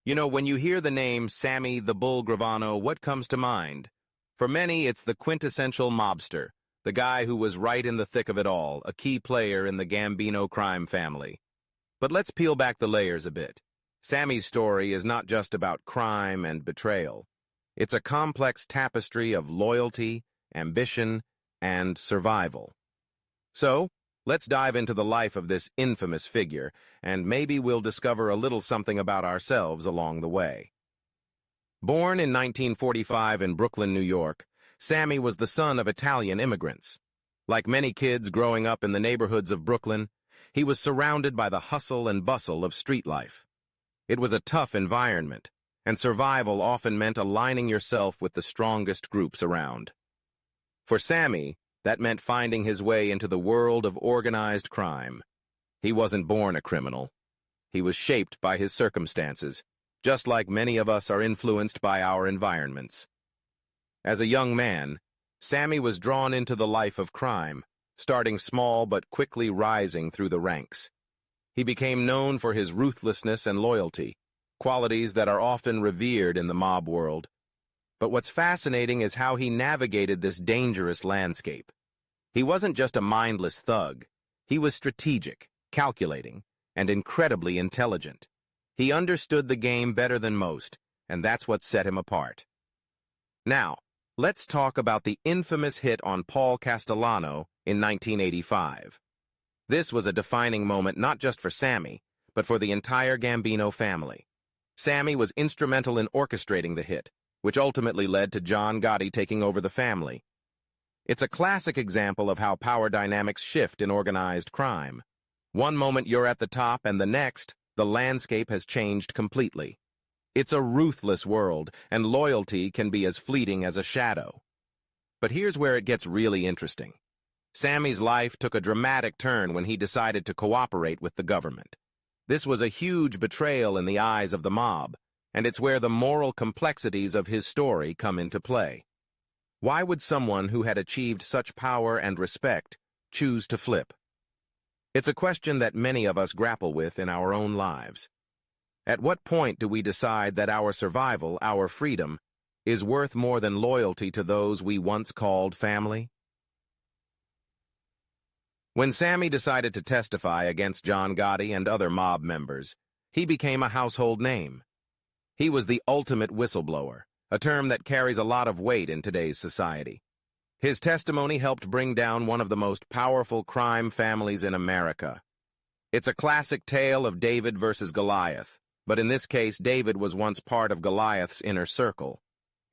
You know, when you hear the name Sammy the Bull Gravano, what comes to mind? For many, it's the quintessential mobster, the guy who was right in the thick of it all, a key player in the Gambino crime family. But let's peel back the layers a bit. Sammy's story is not just about crime and betrayal. It's a complex tapestry of loyalty, ambition, and survival. So, let's dive into the life of this infamous figure, and maybe we'll discover a little something about ourselves along the way. Born in 1945 in Brooklyn, New York, Sammy was the son of Italian immigrants. Like many kids growing up in the neighborhoods of Brooklyn, he was surrounded by the hustle and bustle of street life. It was a tough environment, and survival often meant aligning yourself with the strongest groups around. For Sammy, that meant finding his way into the world of organized crime. He wasn't born a criminal. He was shaped by his circumstances, just like many of us are influenced by our environments. As a young man, Sammy was drawn into the life of crime, starting small but quickly rising through the ranks. He became known for his ruthlessness and loyalty, qualities that are often revered in the mob world. But what's fascinating is how he navigated this dangerous landscape. He wasn't just a mindless thug. He was strategic, calculating, and incredibly intelligent. He understood the game better than most, and that's what set him apart. Now, let's talk about the infamous hit on Paul Castellano in 1985. This was a defining moment not just for Sammy, but for the entire Gambino family. Sammy was instrumental in orchestrating the hit, which ultimately led to John Gotti taking over the family. It's a classic example of how power dynamics shift in organized crime. One moment you're at the top, and the next, the landscape has changed completely. It's a ruthless world, and loyalty can be as fleeting as a shadow. But here's where it gets really interesting. Sammy's life took a dramatic turn when he decided to cooperate with the government. This was a huge betrayal in the eyes of the mob, and it's where the moral complexities of his story come into play. Why would someone who had achieved such power and respect choose to flip? It's a question that many of us grapple with in our own lives. At what point do we decide that our survival, our freedom, is worth more than loyalty to those we once called family? When Sammy decided to testify against John Gotti and other mob members, he became a household name. He was the ultimate whistleblower, a term that carries a lot of weight in today's society. His testimony helped bring down one of the most powerful crime families in America. It's a classic tale of David versus Goliath, but in this case, David was once part of Goliath's inner circle.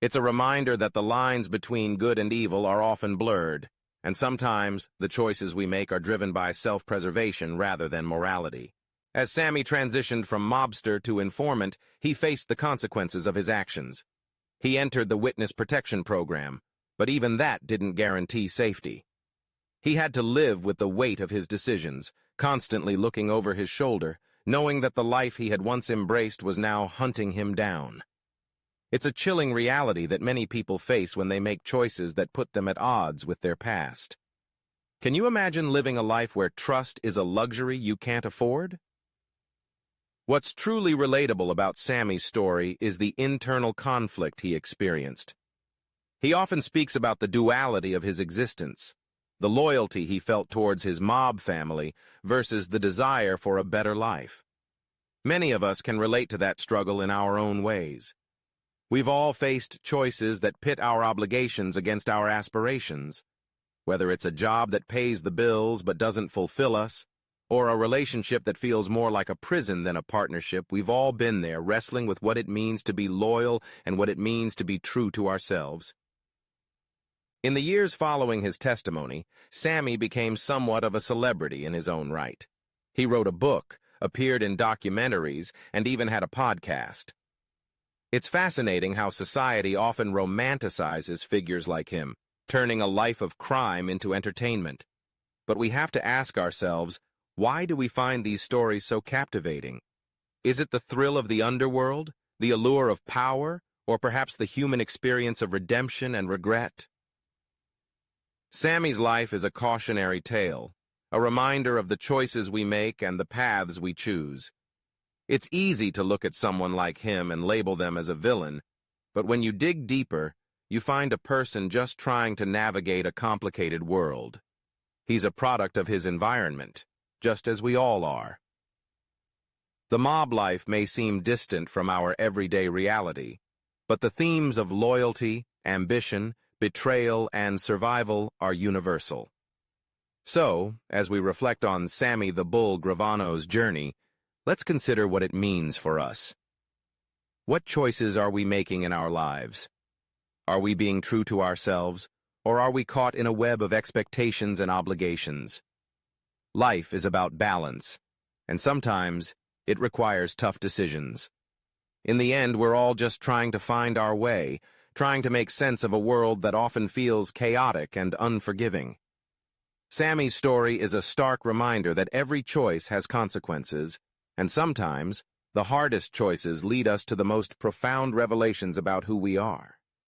It's a reminder that the lines between good and evil are often blurred, and sometimes the choices we make are driven by self-preservation rather than morality. As Sammy transitioned from mobster to informant, he faced the consequences of his actions. He entered the witness protection program, but even that didn't guarantee safety. He had to live with the weight of his decisions, constantly looking over his shoulder, knowing that the life he had once embraced was now hunting him down. It's a chilling reality that many people face when they make choices that put them at odds with their past. Can you imagine living a life where trust is a luxury you can't afford? What's truly relatable about Sammy's story is the internal conflict he experienced. He often speaks about the duality of his existence, the loyalty he felt towards his mob family versus the desire for a better life. Many of us can relate to that struggle in our own ways. We've all faced choices that pit our obligations against our aspirations, whether it's a job that pays the bills but doesn't fulfill us, or a relationship that feels more like a prison than a partnership. We've all been there, wrestling with what it means to be loyal and what it means to be true to ourselves. In the years following his testimony, Sammy became somewhat of a celebrity in his own right. He wrote a book, appeared in documentaries, and even had a podcast. It's fascinating how society often romanticizes figures like him, turning a life of crime into entertainment. But we have to ask ourselves, why do we find these stories so captivating? Is it the thrill of the underworld, the allure of power, or perhaps the human experience of redemption and regret? Sammy's life is a cautionary tale, a reminder of the choices we make and the paths we choose. It's easy to look at someone like him and label them as a villain, but when you dig deeper, you find a person just trying to navigate a complicated world. He's a product of his environment, just as we all are. The mob life may seem distant from our everyday reality, but the themes of loyalty, ambition, betrayal, and survival are universal. So, as we reflect on Sammy the Bull Gravano's journey, let's consider what it means for us. What choices are we making in our lives? Are we being true to ourselves, or are we caught in a web of expectations and obligations? Life is about balance, and sometimes it requires tough decisions. In the end, we're all just trying to find our way, trying to make sense of a world that often feels chaotic and unforgiving. Sammy's story is a stark reminder that every choice has consequences, and sometimes the hardest choices lead us to the most profound revelations about who we are.